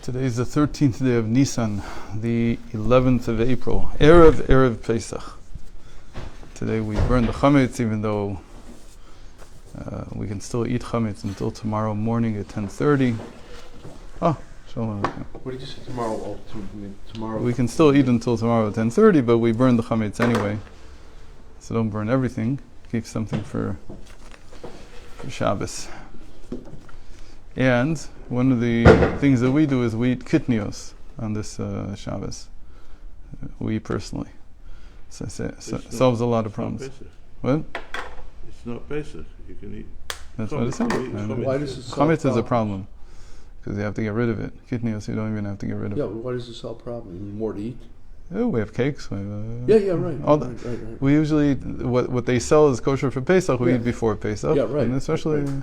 Today is the 13th day of Nisan, the 11th of April, Erev Pesach. Today we burn the chametz, even though we can still eat chametz until tomorrow morning at 10:30. Oh, shalom. What did you say tomorrow? Oh, tomorrow. We can still eat until tomorrow at 10:30, but we burn the chametz anyway. So don't burn everything. Keep something for Shabbos. And one of the things that we do is we eat kitnios on this Shabbos. We personally. So solves a lot of problems. What? It's not Pesach. You can eat. That's what it's saying. Why does it solve Chametz is a problem because you have to get rid of it. Kitnios, you don't even have to get rid of. Yeah, but why does it solve problem? More to eat? Oh, we have cakes. We have, right. Right. We usually what they sell is kosher for Pesach. We eat before Pesach. Yeah, right. And especially. Right.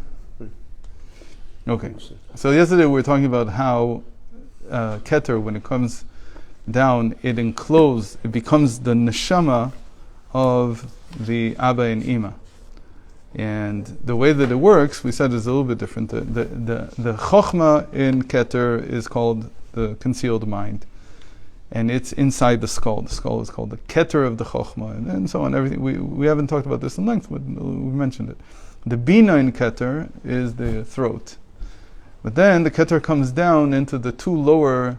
Okay, so yesterday we were talking about how Keter, when it comes down, it becomes the neshama of the Abba and Ima. And the way that it works, we said, is a little bit different. The chokhmah in Keter is called the concealed mind. And it's inside the skull. The skull is called the Keter of the chokhmah, and so on. Everything we haven't talked about this in length, but we mentioned it. The Bina in Keter is the throat. But then the Keter comes down into the two lower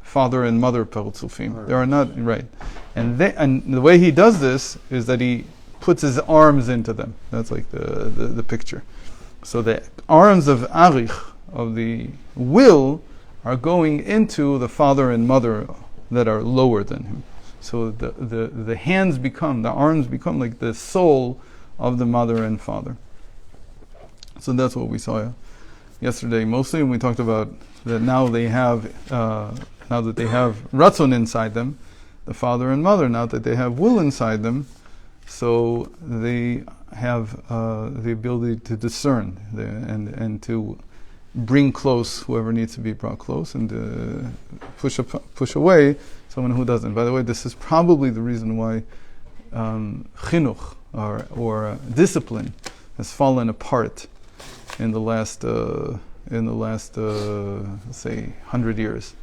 father and mother Partzufim. Right. They are not right. And the way he does this is that he puts his arms into them. That's like the picture. So the arms of Arich, of the will, are going into the father and mother that are lower than him. So the arms become like the soul of the mother and father. So that's what we saw yesterday mostly, and we talked about that now that they have ratzon inside them, the father and mother, now that they have will inside them, so they have the ability to discern and to bring close whoever needs to be brought close, and push away someone who doesn't. By the way, this is probably the reason why chinuch or discipline has fallen apart in the last say 100 years.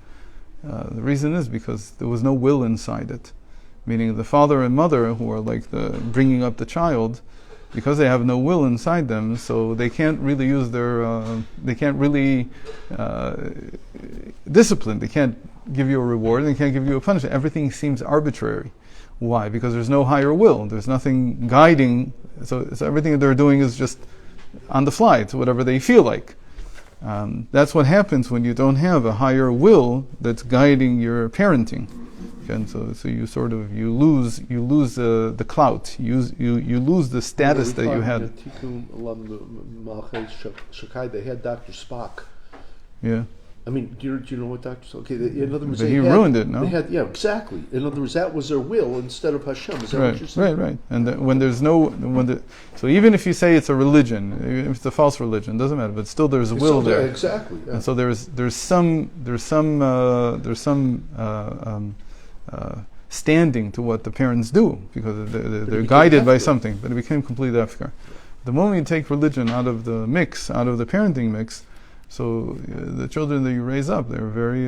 The reason is because there was no will inside it, meaning the father and mother, who are like the bringing up the child, because they have no will inside them, so they can't really use discipline. They can't give you a reward, they can't give you a punishment. Everything seems arbitrary. Why? Because there's no higher will. There's nothing guiding. So everything that they're doing is just on the fly to whatever they feel like. That's what happens when you don't have a higher will that's guiding your parenting. And so you lose the clout. You lose the status that you had. They had Dr. Spock. Yeah. I mean, do you know what Dr. Spock? Okay, in other words, but he ruined it. No. Yeah, exactly. In other words, that was their will instead of Hashem. Is that what you're saying? Right. And so even if you say it's a religion, even if it's a false religion, it doesn't matter. But still, there's a will there. Exactly. Yeah. And so there's some standing to what the parents do because they're guided by something. But it became completely afkar. The moment you take religion out of the mix, out of the parenting mix, so the children that you raise up, they're very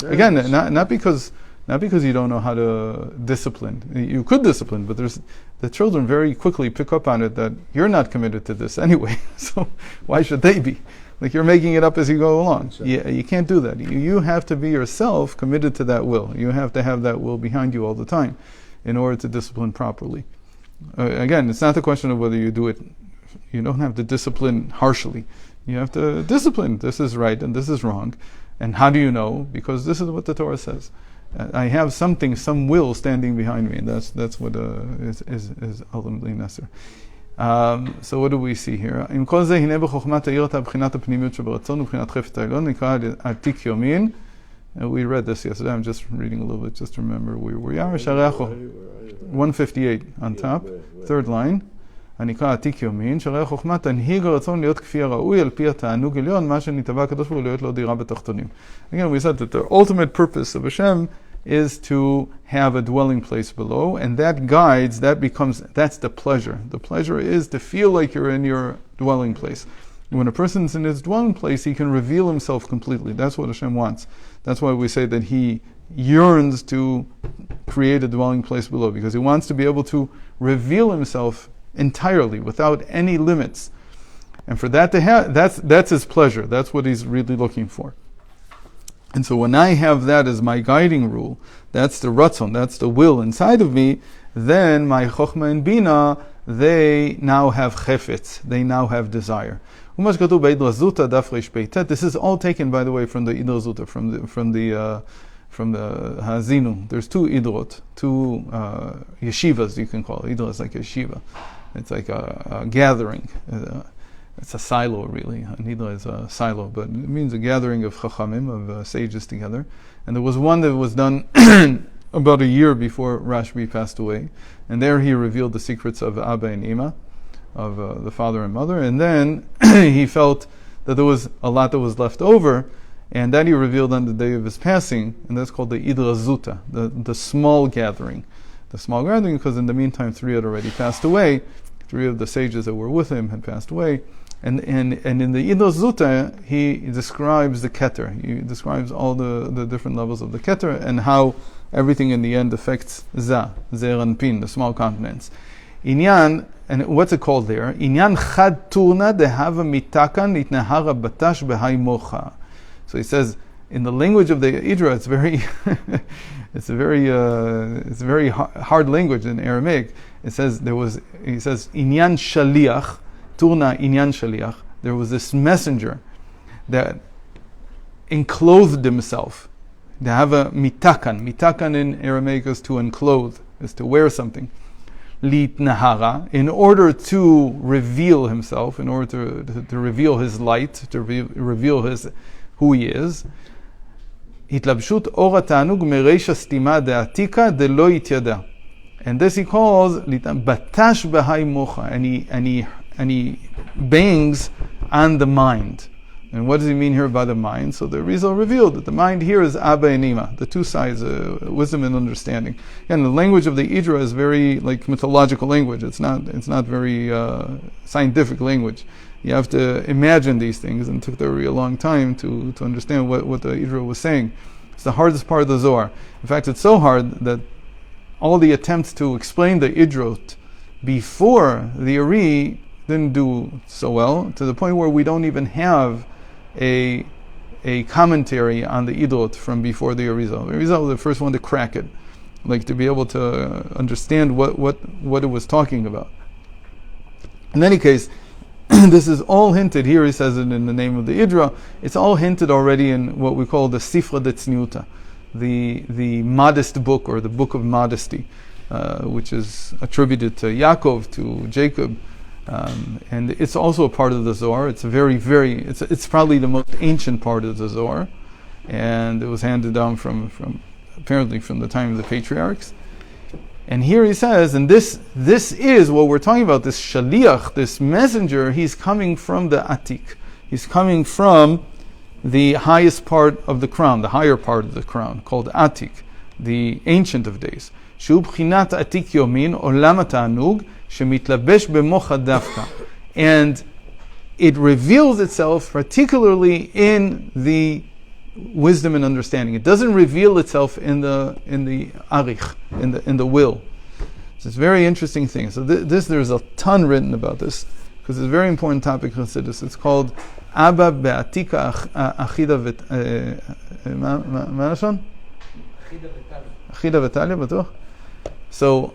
again not because you don't know how to discipline. You could discipline, but the children very quickly pick up on it that you're not committed to this anyway. So why should they be? Like you're making it up as you go along. Exactly. Yeah, you can't do that. You have to be yourself committed to that will. You have to have that will behind you all the time in order to discipline properly. Again, it's not the question of whether you do it. You don't have to discipline harshly. You have to discipline. This is right and this is wrong. And how do you know? Because this is what the Torah says. I have some will standing behind me, and that's what is ultimately necessary. So what do we see here? We read this yesterday. I'm just reading a little bit just to remember where we are. 158 on top, third line. הנקרא עתיק יומין, שהרי החוכמה תנהיג הרצון להיות כפי הראוי על פי התענוג עליון, מה שנתבע הקדוש ברוך הוא להיות לו דירה בתחתונים. Again, we said that the ultimate purpose of Hashem is to have a dwelling place below, and that guides, that's the pleasure. The pleasure is to feel like you're in your dwelling place. When a person's in his dwelling place, he can reveal himself completely. That's what Hashem wants. That's why we say that He yearns to create a dwelling place below, because He wants to be able to reveal Himself entirely, without any limits. And for that to have, that's His pleasure. That's what He's really looking for. And so when I have that as my guiding rule, that's the ratzon, that's the will inside of me, then my chokhmah and bina, they now have chefetz, they now have desire. This is all taken, by the way, from the Idra Zuta, from the Hazinu. There's two idrot, two yeshivas, you can call it. Idra is like a yeshiva. It's like a gathering. It's a silo, really. Nidra is a silo, but it means a gathering of chachamim, of sages together. And there was one that was done about a year before Rashbi passed away. And there he revealed the secrets of Abba and Ima, of the father and mother. And then he felt that there was a lot that was left over, and that he revealed on the day of his passing, and that's called the Idra Zuta, the small gathering. The small gathering, because in the meantime 3 had already passed away. 3 of the sages that were with him had passed away. And in the Idra Zuta, he describes the Keter. He describes all the different levels of the Keter, and how everything in the end affects Zeir Anpin, the small continents. Inyan, and what's it called there? Inyan chad turna dehava mitakan itnahara batash behai mocha. So he says, in the language of the Idra, it's very, it's a very hard language in Aramaic. He says, inyan shaliach, turna inyan shaliach. There was this messenger that enclosed himself. They have a mitakan. Mitakan in Aramaic is to unclothe, is to wear something. Litnahara, in order to reveal himself, in order to reveal his light, to reveal who he is. Hitlabshut or tanug mereisha stima de'atika de lo yityada. And this he calls batash b'hai mocha, and he bangs on the mind. And what does he mean here by the mind? So the Rizal revealed that the mind here is Abba and Ima, the two sides, wisdom and understanding. And the language of the Idra is very like mythological language. It's not very scientific language. You have to imagine these things, and it took a long time to understand what the Idra was saying. It's the hardest part of the Zohar. In fact, it's so hard that all the attempts to explain the Idrot before the Ari didn't do so well, to the point where we don't even have a commentary on the Idrot from before the Arizal. The Arizal was the first one to crack it, like to be able to understand what it was talking about. In any case, this is all hinted here. He says it in the name of the Idra. It's all hinted already in what we call the Sifra de Tzniuta, the modest book, or the book of modesty, which is attributed to Yaakov, to Jacob. And it's also a part of the Zohar. It's it's probably the most ancient part of the Zohar, and it was handed down from apparently from the time of the patriarchs. And here he says, and this is what we're talking about, this shaliach, this messenger, he's coming from the Atik. He's coming from the highest part of the crown, the higher part of the crown, called Atik, the Ancient of Days. Shu b'chinat Atik yomin olam ha'tanug shemitlabesh b'mocha davka. And it reveals itself particularly in the wisdom and understanding. It doesn't reveal itself in the arich, in the will. So it's a very interesting thing. So there's a ton written about this, because it's a very important topic in Chassidus. It's called Abba be'atika achida achida v'talia, batuch. So,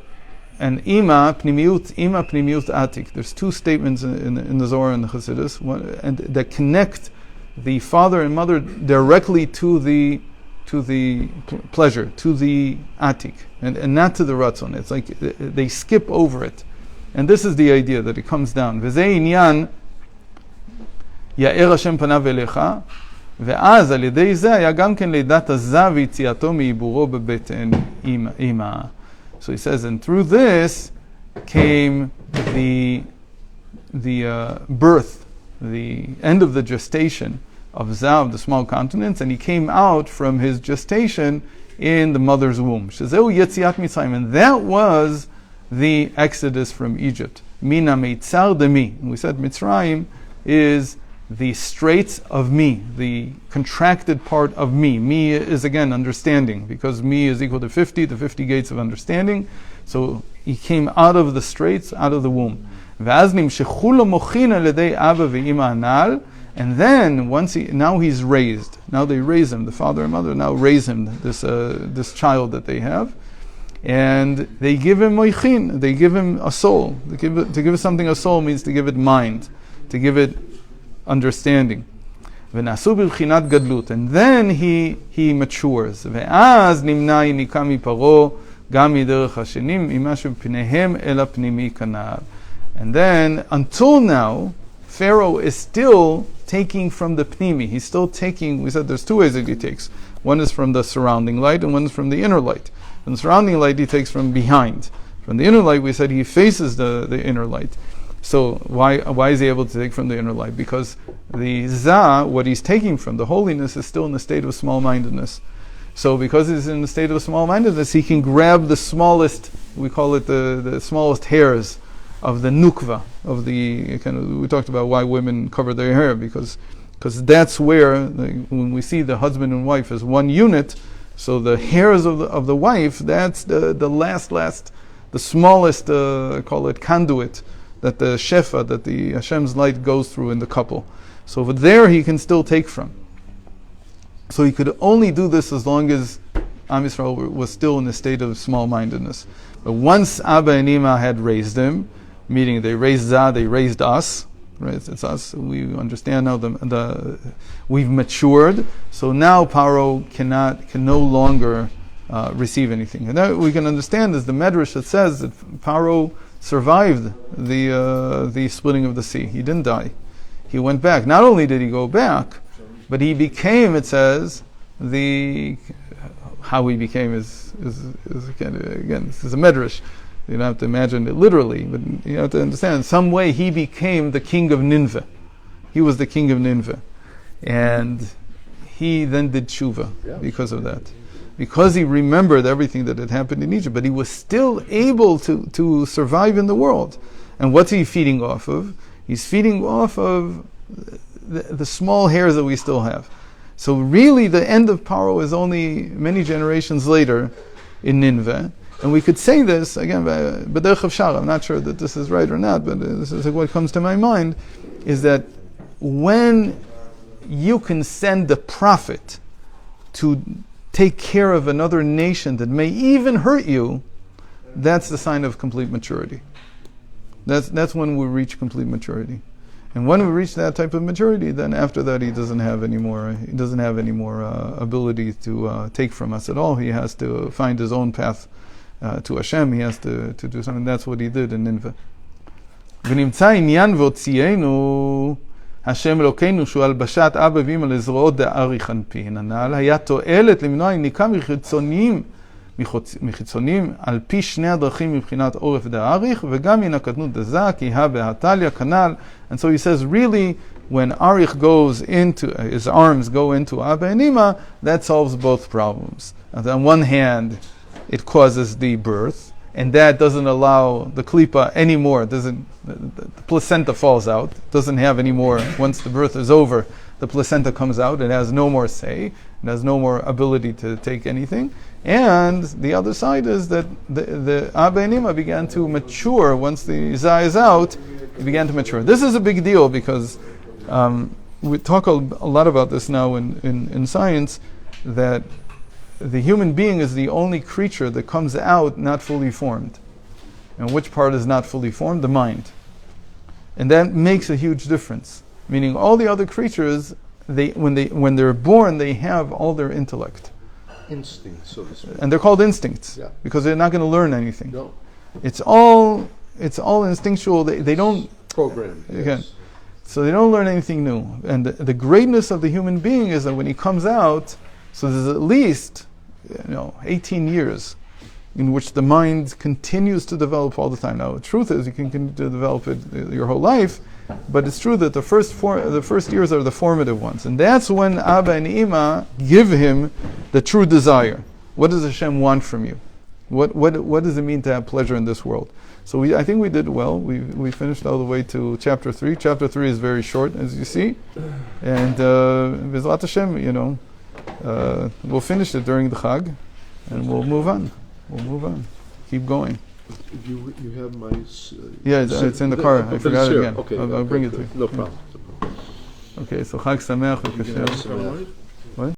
and ima pnimiut atik. There's two statements in the Zohar and the Chassidus, and that connect the father and mother directly to the pleasure, to the atik, and not to the ratzon. It's like they skip over it, and this is the idea that it comes down. V'zeh inyan ya'er Hashem panav elecha, ve'az al yedei zeh haya gam ken leidat hazav v'yitziato mi'iburo bebeten ima. So he says, and through this came the birth, the end of the gestation of Zav, the small continents, and he came out from his gestation in the mother's womb. Shezeu Yetziat Mitzrayim, and that was the exodus from Egypt. Mina Meitzar Demi. And we said Mitzrayim is the straits of me, the contracted part of me. Me is again understanding, because me is equal to 50, the 50 gates of understanding. So he came out of the straits, out of the womb. And then now he's raised. Now they raise him. The father and mother now raise him. This child that they have, and they give him moichin. They give him a soul. To give something a soul means to give it mind, to give it understanding. And then he matures. And then until now, Pharaoh is still taking from the pnimi. He's still taking, we said there's two ways that he takes. One is from the surrounding light and one is from the inner light. From the surrounding light he takes from behind. From the inner light we said he faces the inner light. So why is he able to take from the inner light? Because the Zah, what he's taking from, the holiness, is still in the state of small-mindedness. So because he's in the state of small-mindedness, he can grab the smallest, we call it the smallest hairs of the nukva, of the kind of, we talked about why women cover their hair, because that's where, when we see the husband and wife as one unit, so the hairs of the wife, that's the smallest, call it conduit, that the shefa, that the Hashem's light goes through in the couple. So over there he can still take from. So he could only do this as long as Am Yisrael was still in the state of small-mindedness. But once Abba and Ima had raised him, meaning they raised Zah, they raised us, right? It's us. We understand now we've matured. So now Paro can no longer receive anything. And that we can understand is the Medrash that says that Paro survived the splitting of the sea. He didn't die. He went back. Not only did he go back, but he became, it says, how he became is kind of, again, this is a Medrash. You don't have to imagine it literally, but you have to understand, in some way he became the king of Nineveh. He was the king of Nineveh. And he then did tshuva because of that. Because he remembered everything that had happened in Egypt, but he was still able to survive in the world. And what's he feeding off of? He's feeding off of the small hairs that we still have. So really the end of Paro is only many generations later in Nineveh. And we could say this, again, b'derech Shara. I'm not sure that this is right or not, but this is what comes to my mind, is that when you can send the prophet to take care of another nation that may even hurt you, that's the sign of complete maturity. That's when we reach complete maturity. And when we reach that type of maturity, then after that he doesn't have any more ability to take from us at all. He has to find his own path to Hashem. He has to do something. That's what he did in Nineveh. ונמצא עניין והוציאנו השם אלוקינו שהוא הלבשת אבא ואמא לזרועות דאריך אנפין הנ"ל היה תועלת למנוע יניקה מחיצוניים על פי שני הדרכים מבחינת עורף דאריך וגם מן הקטנות דזה כי הא והתליה כנ"ל. And so he says really when Arich goes into, his arms go into Abba and Ima, that solves both problems. On one hand it causes the birth, and that doesn't allow the klipa anymore. The placenta falls out. It doesn't have any more. Once the birth is over, the placenta comes out. It has no more say. It has no more ability to take anything. And the other side is that the Abba and Ima began to mature. Once the Zah is out, it began to mature. This is a big deal because we talk a lot about this now in science, that the human being is the only creature that comes out not fully formed. And which part is not fully formed? The mind. And that makes a huge difference. Meaning all the other creatures, when they're born, they have all their intellect. Instincts, so to speak. And they're called instincts. Yeah. Because they're not going to learn anything. No. It's all instinctual. They don't Program. Again. Yes. So they don't learn anything new. And the greatness of the human being is that when he comes out, so there's at least 18 years in which the mind continues to develop all the time. Now, the truth is you can continue to develop it your whole life, but it's true that the first years are the formative ones. And that's when Abba and Ima give him the true desire. What does Hashem want from you? What does it mean to have pleasure in this world? So I think we did well. We finished all the way to chapter 3. Chapter 3 is very short, as you see, and B'ezrat Hashem, we'll finish it during the Chag, and we'll move on. Keep going. You have my. Yeah, it's in the car. I forgot it again. Okay, I'll bring it to you. No problem. Okay, so Chag Sameach. Chag Sameach.